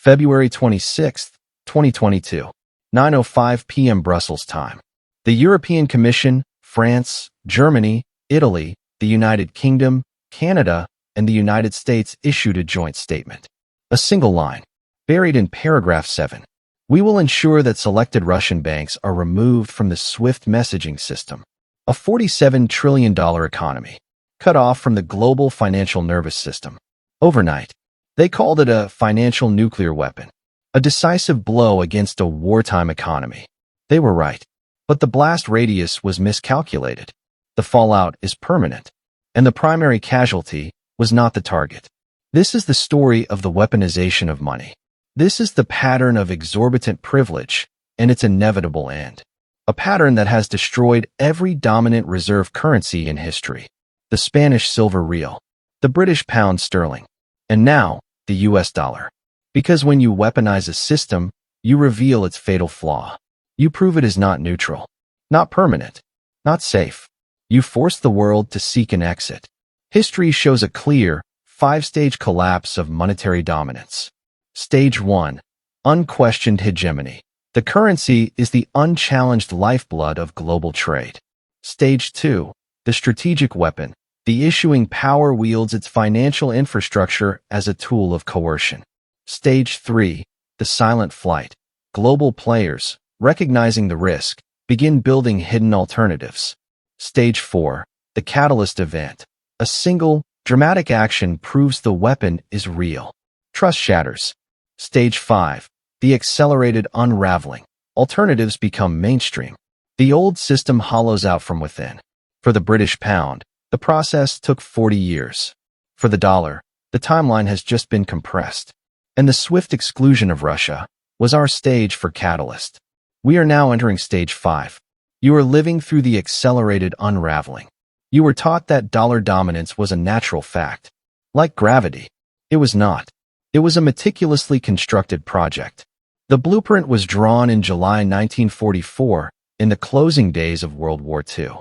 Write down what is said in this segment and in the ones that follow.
February 26, 2022, 9:05 p.m. Brussels time. The European Commission, France, Germany, Italy, the United Kingdom, Canada, and the United States issued a joint statement. A single line, buried in paragraph 7. We will ensure that selected Russian banks are removed from the SWIFT messaging system, a $47 trillion economy, cut off from the global financial nervous system. Overnight, they called it a financial nuclear weapon, a decisive blow against a wartime economy. They were right, but the blast radius was miscalculated. The fallout is permanent, and the primary casualty was not the target. This is the story of the weaponization of money. This is the pattern of exorbitant privilege and its inevitable end. A pattern that has destroyed every dominant reserve currency in history. The Spanish silver real, the British pound sterling, and now the US dollar. Because when you weaponize a system, you reveal its fatal flaw. You prove it is not neutral, not permanent, not safe. You force the world to seek an exit. History shows a clear, 5-stage collapse of monetary dominance. Stage 1. Unquestioned hegemony. The currency is the unchallenged lifeblood of global trade. Stage 2. The strategic weapon. The issuing power wields its financial infrastructure as a tool of coercion. Stage 3. The silent flight. Global players, recognizing the risk, begin building hidden alternatives. Stage 4. The catalyst event. A single, dramatic action proves the weapon is real. Trust shatters. Stage 5. The accelerated unraveling. Alternatives become mainstream. The old system hollows out from within. For the British pound, the process took 40 years. For the dollar, the timeline has just been compressed. And the swift exclusion of Russia was our stage for catalyst. We are now entering stage 5. You are living through the accelerated unraveling. You were taught that dollar dominance was a natural fact. Like gravity, it was not. It was a meticulously constructed project. The blueprint was drawn in July 1944, in the closing days of World War II,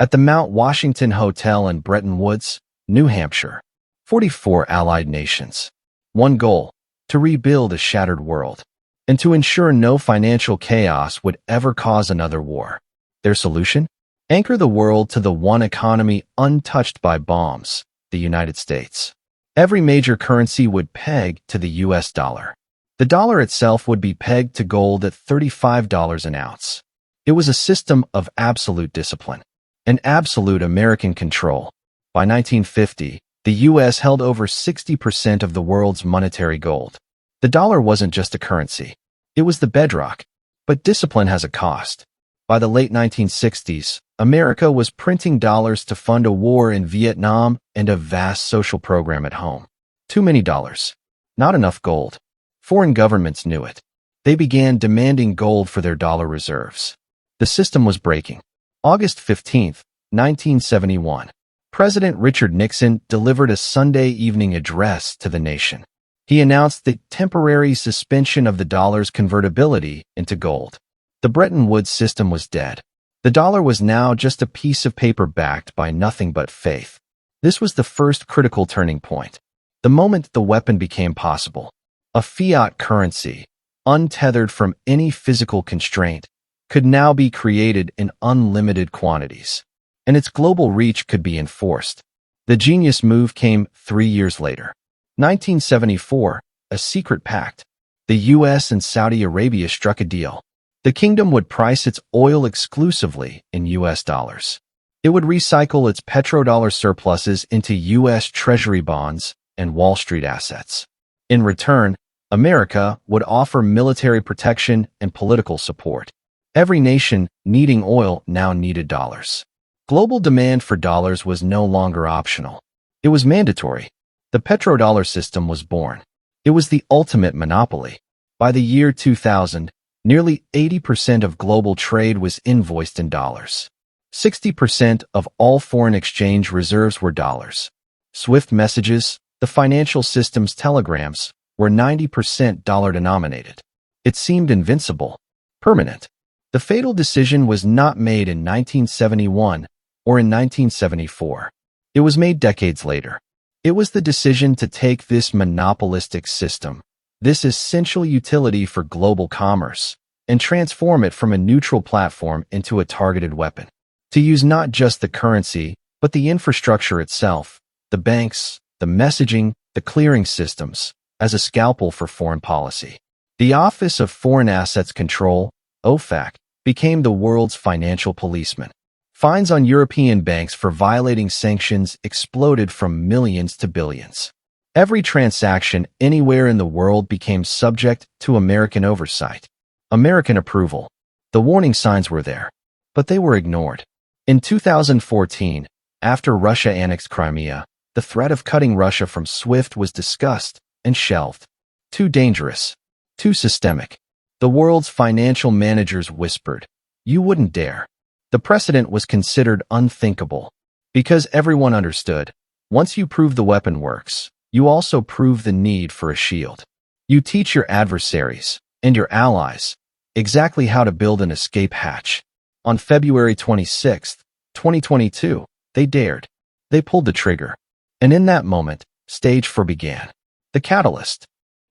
at the Mount Washington Hotel in Bretton Woods, New Hampshire. 44 allied nations. One goal: to rebuild a shattered world, and to ensure no financial chaos would ever cause another war. Their solution? Anchor the world to the one economy untouched by bombs, the United States. Every major currency would peg to the US dollar. The dollar itself would be pegged to gold at $35 an ounce. It was a system of absolute discipline, and absolute American control. By 1950, the US held over 60% of the world's monetary gold. The dollar wasn't just a currency. It was the bedrock. But discipline has a cost. By the late 1960s, America was printing dollars to fund a war in Vietnam and a vast social program at home. Too many dollars. Not enough gold. Foreign governments knew it. They began demanding gold for their dollar reserves. The system was breaking. August 15, 1971. President Richard Nixon delivered a Sunday evening address to the nation. He announced the temporary suspension of the dollar's convertibility into gold. The Bretton Woods system was dead. The dollar was now just a piece of paper backed by nothing but faith. This was the first critical turning point. The moment the weapon became possible. A fiat currency, untethered from any physical constraint, could now be created in unlimited quantities, and its global reach could be enforced. The genius move came 3 years later. 1974, a secret pact. The US and Saudi Arabia struck a deal. The kingdom would price its oil exclusively in US dollars. It would recycle its petrodollar surpluses into US Treasury bonds and Wall Street assets. In return, America would offer military protection and political support. Every nation needing oil now needed dollars. Global demand for dollars was no longer optional. It was mandatory. The petrodollar system was born. It was the ultimate monopoly. By the year 2000, nearly 80% of global trade was invoiced in dollars. 60% of all foreign exchange reserves were dollars. SWIFT messages, the financial system's telegrams, were 90% dollar-denominated. It seemed invincible, permanent. The fatal decision was not made in 1971 or in 1974. It was made decades later. It was the decision to take this monopolistic system, this essential utility for global commerce and transform it from a neutral platform into a targeted weapon. To use not just the currency, but the infrastructure itself, the banks, the messaging, the clearing systems, as a scalpel for foreign policy. The Office of Foreign Assets Control, OFAC, became the world's financial policeman. Fines on European banks for violating sanctions exploded from millions to billions. Every transaction anywhere in the world became subject to American oversight. American approval. The warning signs were there, but they were ignored. In 2014, after Russia annexed Crimea, the threat of cutting Russia from SWIFT was discussed and shelved. Too dangerous. Too systemic. The world's financial managers whispered, "You wouldn't dare." The precedent was considered unthinkable, because everyone understood, once you prove the weapon works, you also prove the need for a shield. You teach your adversaries and your allies exactly how to build an escape hatch. On February 26, 2022, they dared. They pulled the trigger. And in that moment, Stage 4 began. The catalyst.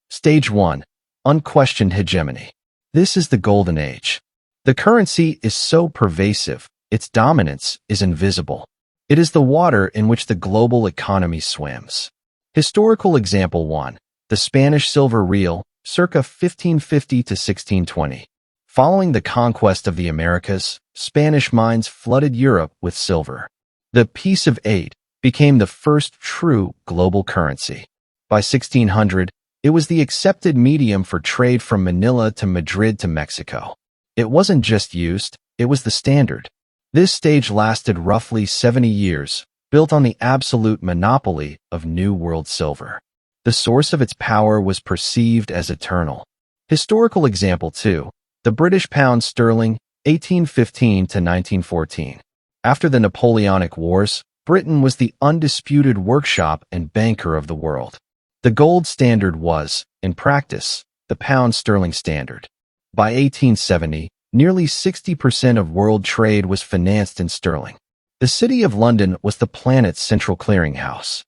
Stage 1. Unquestioned hegemony. This is the golden age. The currency is so pervasive, its dominance is invisible. It is the water in which the global economy swims. Historical example 1. The Spanish silver real, circa 1550 to 1620. Following the conquest of the Americas, Spanish mines flooded Europe with silver. The Peace of Eight became the first true global currency. By 1600, it was the accepted medium for trade from Manila to Madrid to Mexico. It wasn't just used, it was the standard. This stage lasted roughly 70 years, built on the absolute monopoly of New World silver. The source of its power was perceived as eternal. Historical example 2. The British pound sterling, 1815 to 1914. After the Napoleonic Wars, Britain was the undisputed workshop and banker of the world. The gold standard was, in practice, the pound sterling standard. By 1870, nearly 60% of world trade was financed in sterling. The City of London was the planet's central clearinghouse.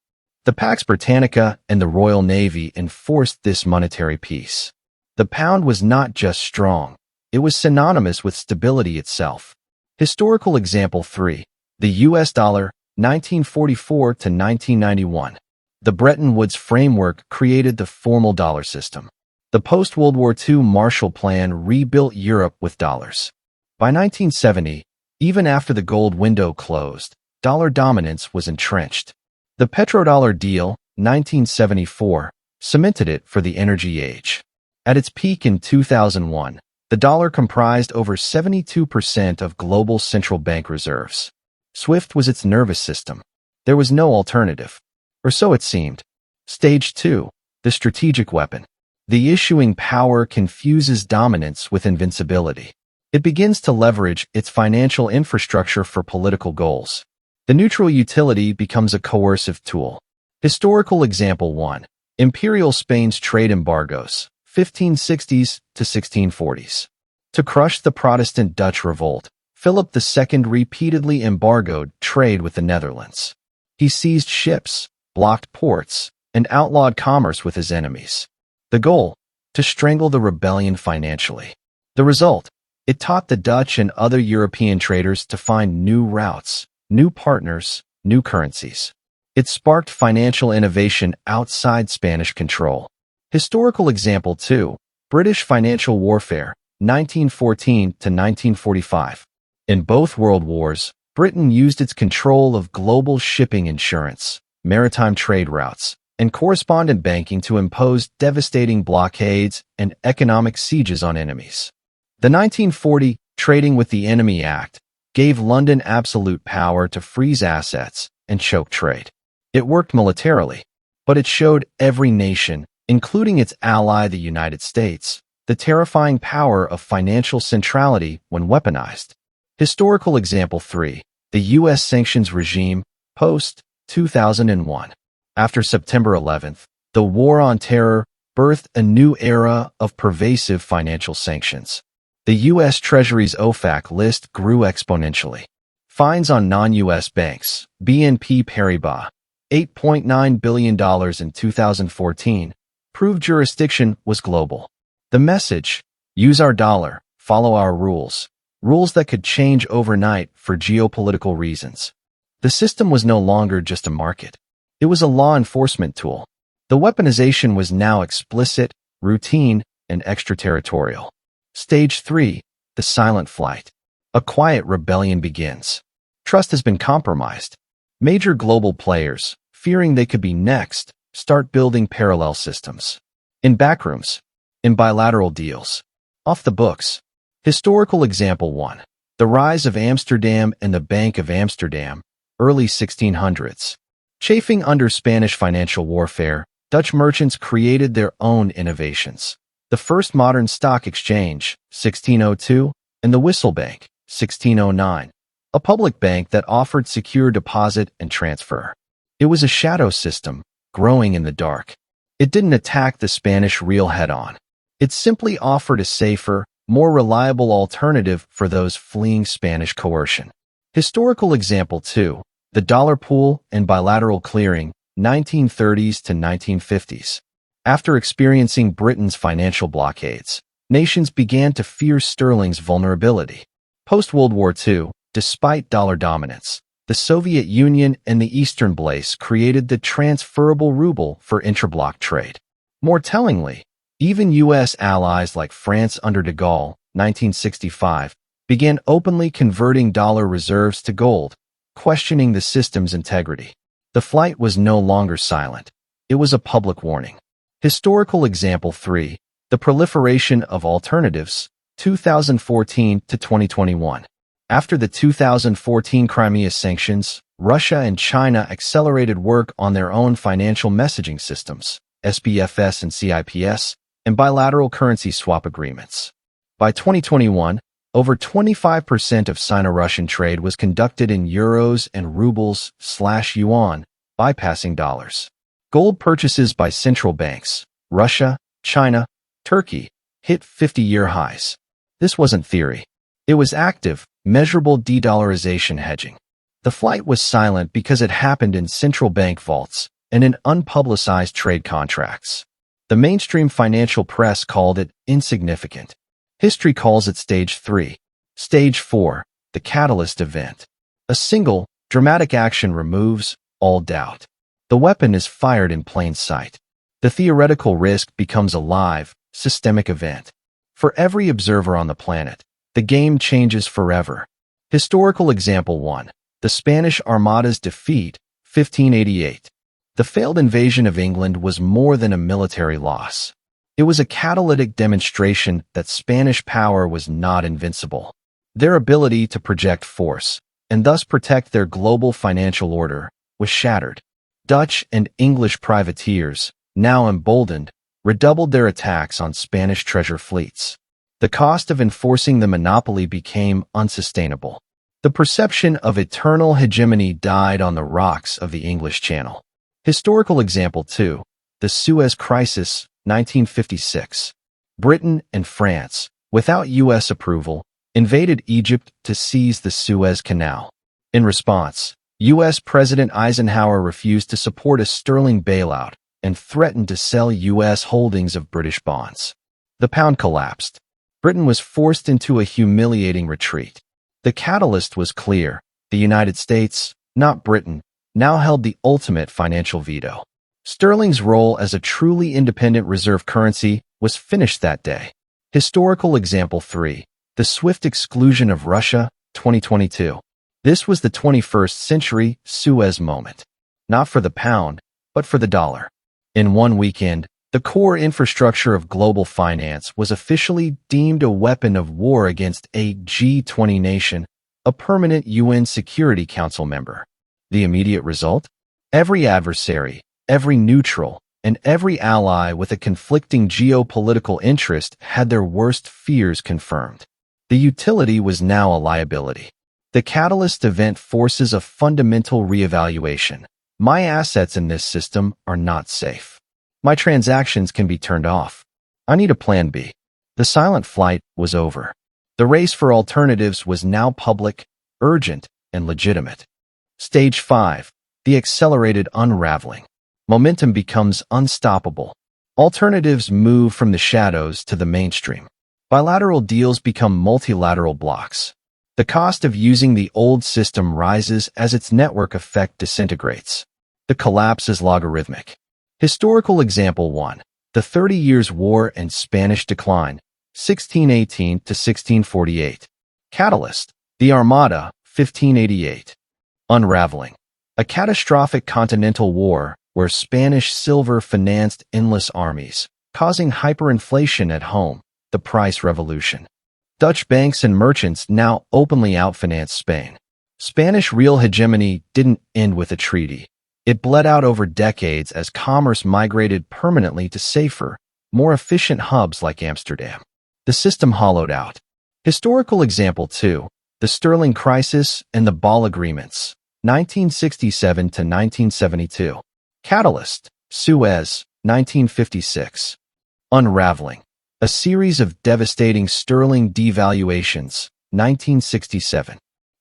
The Pax Britannica and the Royal Navy enforced this monetary peace. The pound was not just strong, it was synonymous with stability itself. Historical example 3. The US dollar, 1944 to 1991. The Bretton Woods framework created the formal dollar system. The post-World War II Marshall Plan rebuilt Europe with dollars. By 1970, even after the gold window closed, dollar dominance was entrenched. The Petrodollar deal, 1974, cemented it for the energy age. At its peak in 2001, the dollar comprised over 72% of global central bank reserves. SWIFT was its nervous system. There was no alternative. Or so it seemed. Stage 2. The strategic weapon. The issuing power confuses dominance with invincibility. It begins to leverage its financial infrastructure for political goals. The neutral utility becomes a coercive tool. Historical example 1. Imperial Spain's trade embargoes, 1560s to 1640s. To crush the Protestant Dutch revolt, Philip II repeatedly embargoed trade with the Netherlands. He seized ships, blocked ports, and outlawed commerce with his enemies. The goal? To strangle the rebellion financially. The result? It taught the Dutch and other European traders to find new routes, new partners, new currencies. It sparked financial innovation outside Spanish control. Historical example 2. British financial warfare, 1914 to 1945. In both world wars, Britain used its control of global shipping insurance, maritime trade routes, and correspondent banking to impose devastating blockades and economic sieges on enemies. The 1940 Trading with the Enemy Act gave London absolute power to freeze assets and choke trade. It worked militarily, but it showed every nation, including its ally the United States, the terrifying power of financial centrality when weaponized. Historical example 3. The U.S. sanctions regime, post-2001. After September 11th, the War on Terror birthed a new era of pervasive financial sanctions. The U.S. Treasury's OFAC list grew exponentially. Fines on non-U.S. banks, BNP Paribas, $8.9 billion in 2014, proved jurisdiction was global. The message: use our dollar, follow our rules. Rules that could change overnight for geopolitical reasons. The system was no longer just a market. It was a law enforcement tool. The weaponization was now explicit, routine, and extraterritorial. Stage 3. The silent flight. A quiet rebellion begins. Trust has been compromised. Major global players, fearing they could be next, start building parallel systems. In backrooms. In bilateral deals. Off the books. Historical example 1. The rise of Amsterdam and the Bank of Amsterdam, early 1600s. Chafing under Spanish financial warfare, Dutch merchants created their own innovations. The first modern stock exchange, 1602, and the Whistle Bank, 1609. A public bank that offered secure deposit and transfer. It was a shadow system, growing in the dark. It didn't attack the Spanish real head-on. It simply offered a safer, more reliable alternative for those fleeing Spanish coercion. Historical example 2. The dollar pool and bilateral clearing, 1930s to 1950s. After experiencing Britain's financial blockades, nations began to fear sterling's vulnerability. Post-World War II, despite dollar dominance, the Soviet Union and the Eastern Bloc created the transferable ruble for intrabloc trade. More tellingly, even U.S. allies like France under de Gaulle, 1965, began openly converting dollar reserves to gold, questioning the system's integrity. The flight was no longer silent. It was a public warning. Historical example 3. The proliferation of alternatives, 2014 to 2021. After the 2014 Crimea sanctions, Russia and China accelerated work on their own financial messaging systems, SPFS and CIPS, and bilateral currency swap agreements. By 2021, over 25% of Sino-Russian trade was conducted in euros and rubles/yuan, bypassing dollars. Gold purchases by central banks, Russia, China, Turkey, hit 50-year highs. This wasn't theory. It was active, measurable de-dollarization hedging. The flight was silent because it happened in central bank vaults and in unpublicized trade contracts. The mainstream financial press called it insignificant. History calls it Stage 3. Stage 4. The catalyst event. A single, dramatic action removes all doubt. The weapon is fired in plain sight. The theoretical risk becomes a live, systemic event. For every observer on the planet, the game changes forever. Historical example 1. The Spanish Armada's defeat, 1588. The failed invasion of England was more than a military loss. It was a catalytic demonstration that Spanish power was not invincible. Their ability to project force, and thus protect their global financial order, was shattered. Dutch and English privateers, now emboldened, redoubled their attacks on Spanish treasure fleets. The cost of enforcing the monopoly became unsustainable. The perception of eternal hegemony died on the rocks of the English Channel. Historical example 2. The Suez Crisis, 1956. Britain and France, without U.S. approval, invaded Egypt to seize the Suez Canal. In response, U.S. President Eisenhower refused to support a sterling bailout and threatened to sell U.S. holdings of British bonds. The pound collapsed. Britain was forced into a humiliating retreat. The catalyst was clear. The United States, not Britain, now held the ultimate financial veto. Sterling's role as a truly independent reserve currency was finished that day. Historical example 3. The swift exclusion of Russia, 2022. This was the 21st century Suez moment. Not for the pound, but for the dollar. In one weekend, the core infrastructure of global finance was officially deemed a weapon of war against a G20 nation, a permanent UN Security Council member. The immediate result? Every adversary, every neutral, and every ally with a conflicting geopolitical interest had their worst fears confirmed. The utility was now a liability. The catalyst event forces a fundamental reevaluation. My assets in this system are not safe. My transactions can be turned off. I need a plan B. The silent flight was over. The race for alternatives was now public, urgent, and legitimate. Stage 5. The accelerated unraveling. Momentum becomes unstoppable. Alternatives move from the shadows to the mainstream. Bilateral deals become multilateral blocks. The cost of using the old system rises as its network effect disintegrates. The collapse is logarithmic. Historical example 1. The 30 Years' War and Spanish Decline, 1618 to 1648. Catalyst. The Armada, 1588. Unraveling. A catastrophic continental war where Spanish silver financed endless armies, causing hyperinflation at home, the price revolution. Dutch banks and merchants now openly outfinance Spain. Spanish real hegemony didn't end with a treaty. It bled out over decades as commerce migrated permanently to safer, more efficient hubs like Amsterdam. The system hollowed out. Historical example 2. The Sterling Crisis and the Ball Agreements, 1967 to 1972. Catalyst. Suez, 1956. Unraveling. A series of devastating sterling devaluations, 1967.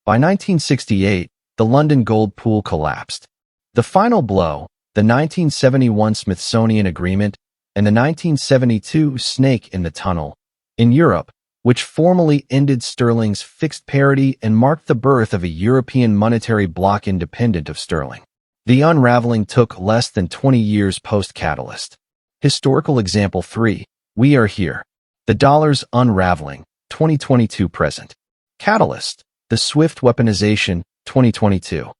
By 1968, the London gold pool collapsed. The final blow, the 1971 Smithsonian Agreement and the 1972 Snake in the Tunnel, in Europe, which formally ended sterling's fixed parity and marked the birth of a European monetary bloc independent of sterling. The unraveling took less than 20 years post-Catalyst. Historical example 3. We are here. The dollar's unraveling, 2022 present. Catalyst. The swift weaponization, 2022.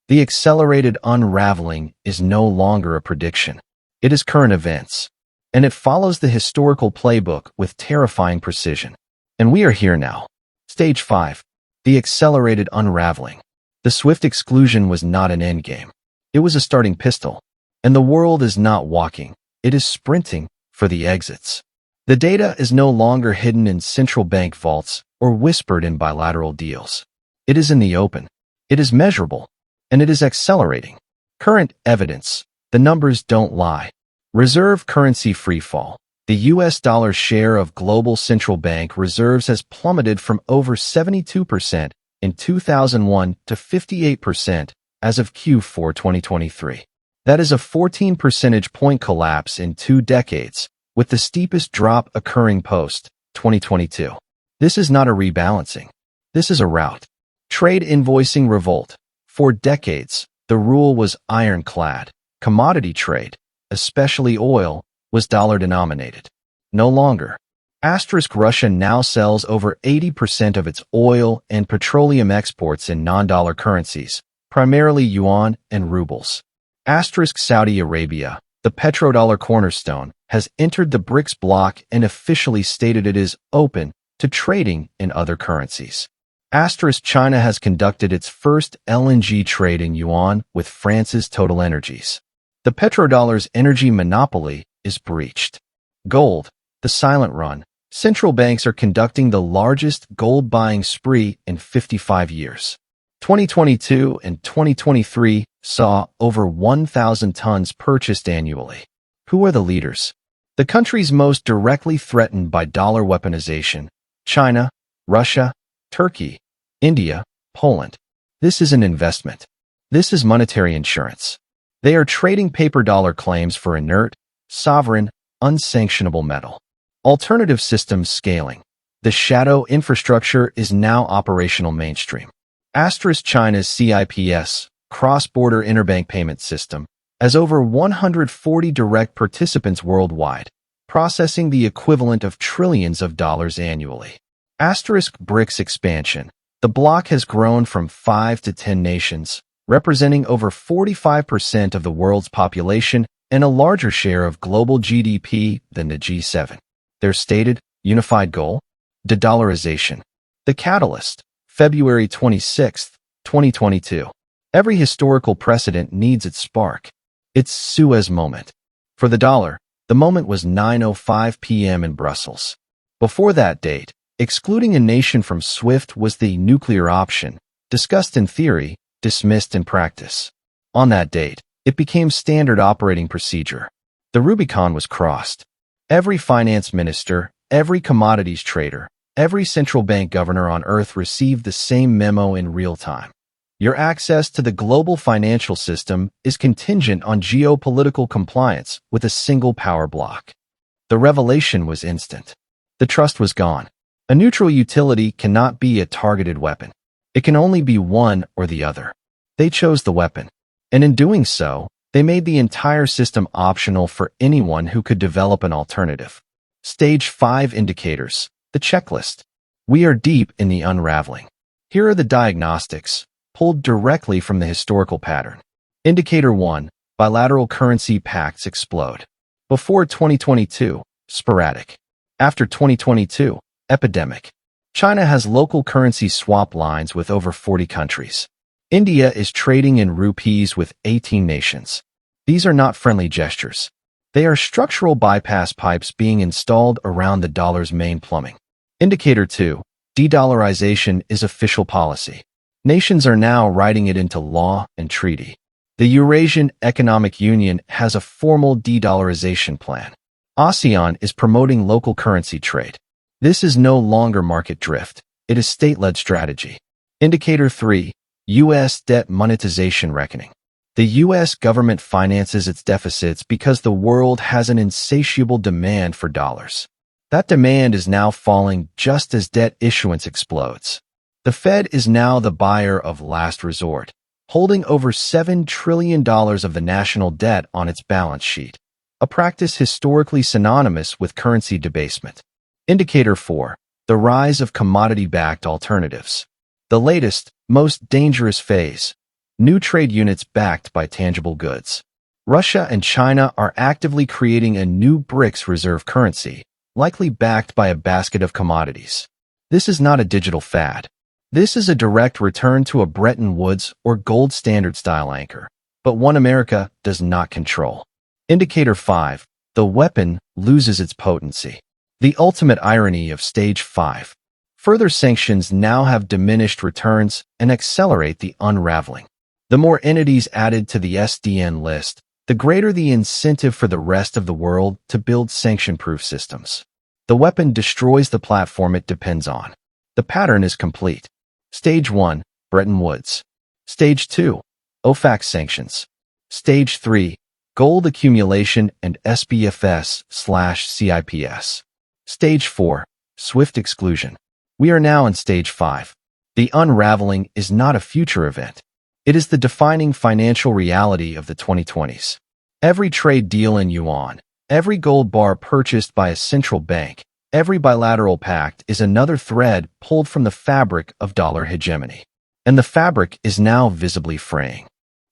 The accelerated unraveling is no longer a prediction. It is current events. And it follows the historical playbook with terrifying precision. And we are here now. Stage 5. The accelerated unraveling. The swift exclusion was not an endgame. It was a starting pistol. And the world is not walking. It is sprinting for the exits. The data is no longer hidden in central bank vaults or whispered in bilateral deals. It is in the open. It is measurable. And it is accelerating. Current evidence. The numbers don't lie. Reserve currency freefall. The US dollar's share of global central bank reserves has plummeted from over 72% in 2001 to 58% as of Q4 2023. That is a 14 percentage point collapse in 2 decades, with the steepest drop occurring post-2022. This is not a rebalancing. This is a rout. Trade invoicing revolt. For decades, the rule was ironclad. Commodity trade, especially oil, was dollar-denominated. No longer. Russia now sells over 80% of its oil and petroleum exports in non-dollar currencies, primarily yuan and rubles. Saudi Arabia, the petrodollar cornerstone, has entered the BRICS bloc and officially stated it is open to trading in other currencies. China has conducted its first LNG trade in yuan with France's Total Energies. The petrodollar's energy monopoly is breached. Gold, the silent run. Central banks are conducting the largest gold buying spree in 55 years. 2022 and 2023 saw over 1,000 tons purchased annually. Who are the leaders? The countries most directly threatened by dollar weaponization: China, Russia, Turkey, India, Poland. This is an investment. This is monetary insurance. They are trading paper dollar claims for inert, sovereign, unsanctionable metal. Alternative systems scaling. The shadow infrastructure is now operational mainstream. China's CIPS, cross-border interbank payment system, has over 140 direct participants worldwide, processing the equivalent of trillions of dollars annually. BRICS expansion. The bloc has grown from 5 to 10 nations, representing over 45% of the world's population and a larger share of global GDP than the G7. Their stated, unified goal? De-dollarization. The catalyst. February 26, 2022. Every historical precedent needs its spark. Its Suez moment. For the dollar, the moment was 9:05 p.m. in Brussels. Before that date, excluding a nation from SWIFT was the nuclear option, discussed in theory, dismissed in practice. On that date, it became standard operating procedure. The Rubicon was crossed. Every finance minister, every commodities trader, every central bank governor on earth received the same memo in real time. Your access to the global financial system is contingent on geopolitical compliance with a single power block. The revelation was instant. The trust was gone. A neutral utility cannot be a targeted weapon. It can only be one or the other. They chose the weapon, and in doing so, they made the entire system optional for anyone who could develop an alternative. Stage 5 indicators, the checklist. We are deep in the unraveling. Here are the diagnostics, pulled directly from the historical pattern. Indicator 1, bilateral currency pacts explode. Before 2022, sporadic. After 2022, epidemic. China has local currency swap lines with over 40 countries. India is trading in rupees with 18 nations. These are not friendly gestures. They are structural bypass pipes being installed around the dollar's main plumbing. Indicator 2, de-dollarization is official policy. Nations are now writing it into law and treaty. The Eurasian Economic Union has a formal de-dollarization plan. ASEAN is promoting local currency trade. This is no longer market drift. It is state-led strategy. Indicator 3, U.S. debt monetization reckoning. The U.S. government finances its deficits because the world has an insatiable demand for dollars. That demand is now falling just as debt issuance explodes. The Fed is now the buyer of last resort, holding over $7 trillion of the national debt on its balance sheet, a practice historically synonymous with currency debasement. Indicator 4, the rise of commodity-backed alternatives. The latest, most dangerous phase, new trade units backed by tangible goods. Russia and China are actively creating a new BRICS reserve currency, likely backed by a basket of commodities. This is not a digital fad. This is a direct return to a Bretton Woods or gold standard style anchor, but one America does not control. Indicator 5, the weapon loses its potency. The ultimate irony of Stage 5. Further sanctions now have diminished returns and accelerate the unraveling. The more entities added to the SDN list, the greater the incentive for the rest of the world to build sanction-proof systems. The weapon destroys the platform it depends on. The pattern is complete. Stage 1, Bretton Woods. Stage 2, OFAC sanctions. Stage 3, gold accumulation and SBFS/CIPS. Stage 4, SWIFT exclusion. We are now in Stage 5. The unraveling is not a future event. It is the defining financial reality of the 2020s. Every trade deal in yuan, every gold bar purchased by a central bank, every bilateral pact is another thread pulled from the fabric of dollar hegemony. And the fabric is now visibly fraying.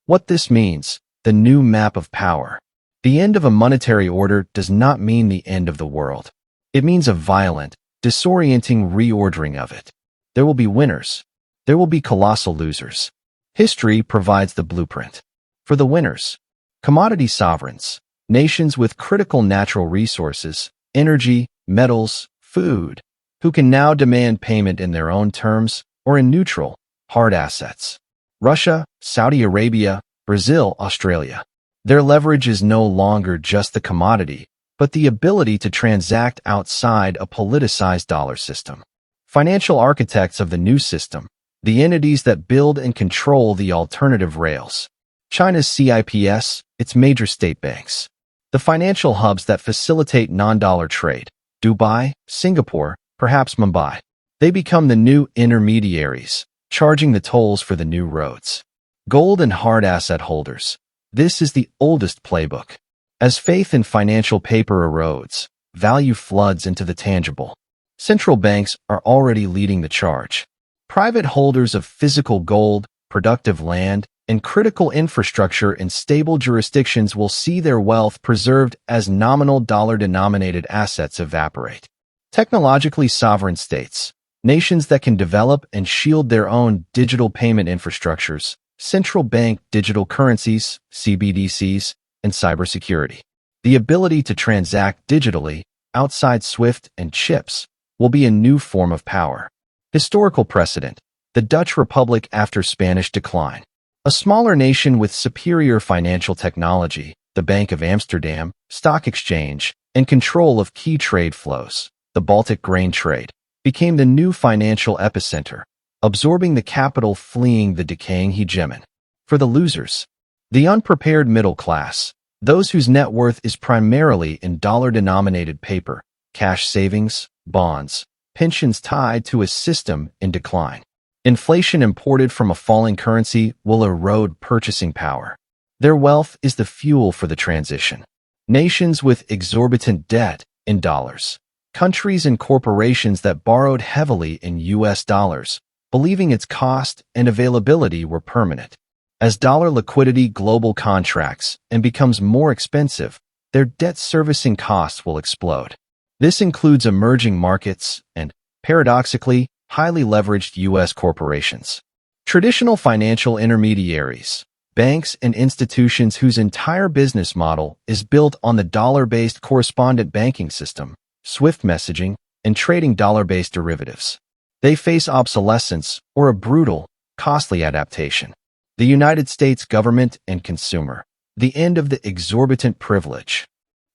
What this means, the new map of power. The end of a monetary order does not mean the end of the world. It means a violent, disorienting reordering of it. There will be winners. There will be colossal losers. History provides the blueprint. For the winners, commodity sovereigns, nations with critical natural resources, energy, metals, food, who can now demand payment in their own terms or in neutral, hard assets. Russia, Saudi Arabia, Brazil, Australia. Their leverage is no longer just the commodity, but the ability to transact outside a politicized dollar system. Financial architects of the new system, the entities that build and control the alternative rails. China's CIPS, its major state banks. The financial hubs that facilitate non-dollar trade. Dubai, Singapore, perhaps Mumbai. They become the new intermediaries, charging the tolls for the new roads. Gold and hard asset holders. This is the oldest playbook. As faith in financial paper erodes, value floods into the tangible. Central banks are already leading the charge. Private holders of physical gold, productive land, and critical infrastructure in stable jurisdictions will see their wealth preserved as nominal dollar-denominated assets evaporate. Technologically sovereign states, nations that can develop and shield their own digital payment infrastructures, central bank digital currencies, CBDCs, and cybersecurity. The ability to transact digitally, outside SWIFT and chips, will be a new form of power. Historical precedent, the Dutch Republic after Spanish decline. A smaller nation with superior financial technology, the Bank of Amsterdam, stock exchange, and control of key trade flows, the Baltic grain trade, became the new financial epicenter, absorbing the capital fleeing the decaying hegemon. For the losers, the unprepared middle class, those whose net worth is primarily in dollar-denominated paper, cash savings, bonds, pensions tied to a system in decline. Inflation imported from a falling currency will erode purchasing power. Their wealth is the fuel for the transition. Nations with exorbitant debt in dollars, countries and corporations that borrowed heavily in US dollars, believing its cost and availability were permanent. As dollar liquidity global contracts and becomes more expensive, their debt servicing costs will explode. This includes emerging markets and, paradoxically, highly leveraged U.S. corporations. Traditional financial intermediaries, banks and institutions whose entire business model is built on the dollar-based correspondent banking system, SWIFT messaging, and trading dollar-based derivatives. They face obsolescence or a brutal, costly adaptation. The United States government and consumer, the end of the exorbitant privilege.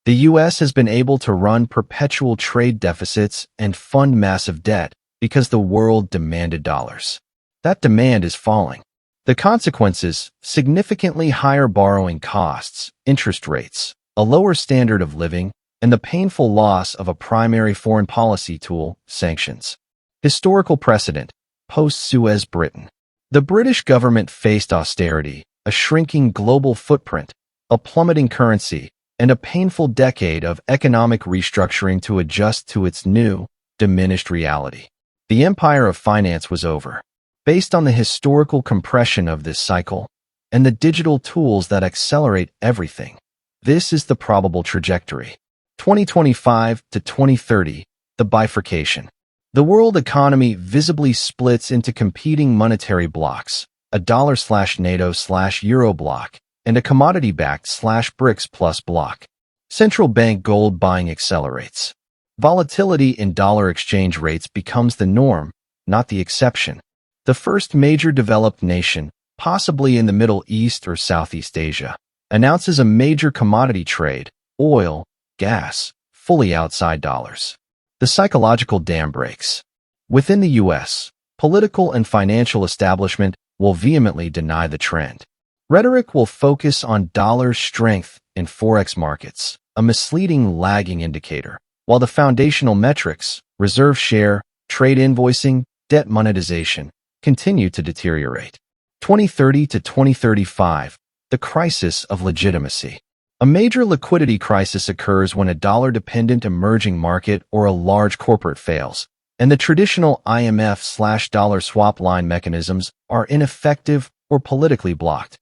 The U.S. has been able to run perpetual trade deficits and fund massive debt because the world demanded dollars. That demand is falling. The consequences, significantly higher borrowing costs, interest rates, a lower standard of living, and the painful loss of a primary foreign policy tool, sanctions. Historical precedent, post-Suez Britain. The British government faced austerity, a shrinking global footprint, a plummeting currency, and a painful decade of economic restructuring to adjust to its new, diminished reality. The empire of finance was over. Based on the historical compression of this cycle and the digital tools that accelerate everything, this is the probable trajectory. 2025 to 2030, the bifurcation. The world economy visibly splits into competing monetary blocks, a $/NATO/Euro block, and a commodity-backed/BRICS plus block. Central bank gold buying accelerates. Volatility in dollar exchange rates becomes the norm, not the exception. The first major developed nation, possibly in the Middle East or Southeast Asia, announces a major commodity trade, oil, gas, fully outside dollars. The psychological dam breaks. Within the U.S., political and financial establishment will vehemently deny the trend. Rhetoric will focus on dollar strength in forex markets, a misleading lagging indicator, while the foundational metrics, reserve share, trade invoicing, debt monetization, continue to deteriorate. 2030 to 2035, the crisis of legitimacy. A major liquidity crisis occurs when a dollar-dependent emerging market or a large corporate fails, and the traditional IMF/dollar swap line mechanisms are ineffective or politically blocked.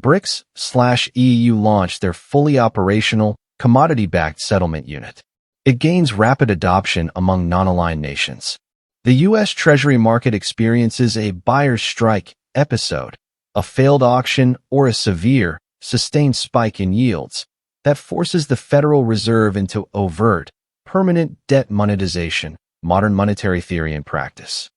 BRICS/EU launch their fully operational, commodity-backed settlement unit. It gains rapid adoption among non-aligned nations. The U.S. Treasury market experiences a buyer's strike episode, a failed auction, or a severe, sustained spike in yields that forces the Federal Reserve into overt, permanent debt monetization, modern monetary theory and practice.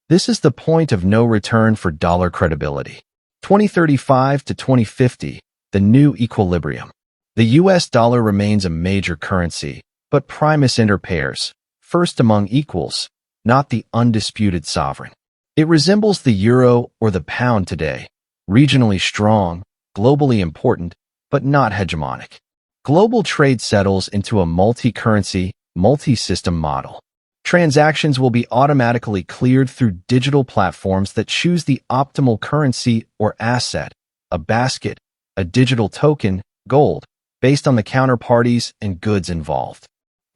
This is the point of no return for dollar credibility. 2035 to 2050, the new equilibrium. The U.S. dollar remains a major currency, but primus inter pares, first among equals, not the undisputed sovereign. It resembles the euro or the pound today, regionally strong, globally important, but not hegemonic. Global trade settles into a multi-currency, multi-system model. Transactions will be automatically cleared through digital platforms that choose the optimal currency or asset, a basket, a digital token, gold, based on the counterparties and goods involved.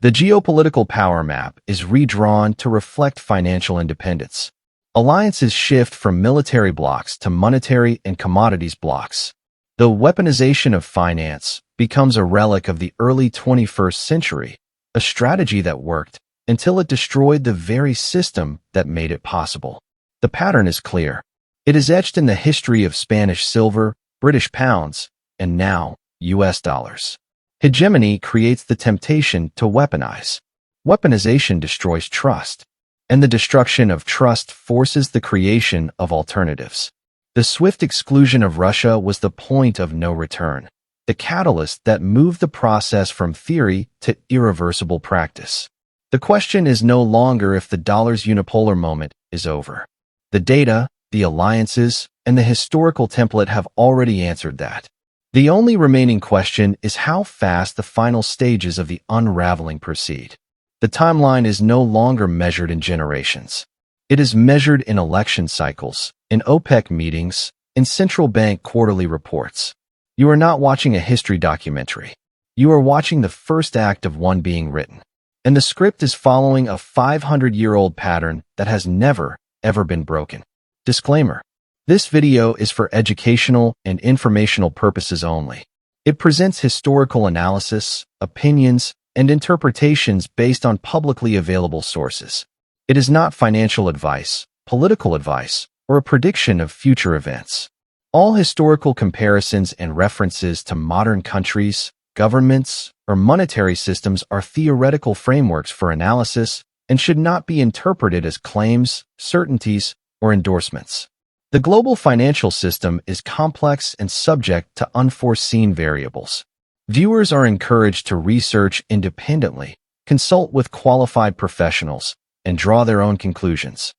The geopolitical power map is redrawn to reflect financial independence. Alliances shift from military blocks to monetary and commodities blocks. The weaponization of finance becomes a relic of the early 21st century, a strategy that worked until it destroyed the very system that made it possible. The pattern is clear. It is etched in the history of Spanish silver, British pounds, and now, US dollars. Hegemony creates the temptation to weaponize. Weaponization destroys trust, and the destruction of trust forces the creation of alternatives. The swift exclusion of Russia was the point of no return, the catalyst that moved the process from theory to irreversible practice. The question is no longer if the dollar's unipolar moment is over. The data, the alliances, and the historical template have already answered that. The only remaining question is how fast the final stages of the unraveling proceed. The timeline is no longer measured in generations. It is measured in election cycles, in OPEC meetings, in central bank quarterly reports. You are not watching a history documentary. You are watching the first act of one being written. And the script is following a 500-year-old pattern that has never, ever been broken. Disclaimer. This video is for educational and informational purposes only. It presents historical analysis, opinions, and interpretations based on publicly available sources. It is not financial advice, political advice, or a prediction of future events. All historical comparisons and references to modern countries, governments, or monetary systems are theoretical frameworks for analysis and should not be interpreted as claims, certainties, or endorsements. The global financial system is complex and subject to unforeseen variables. Viewers are encouraged to research independently, consult with qualified professionals, and draw their own conclusions.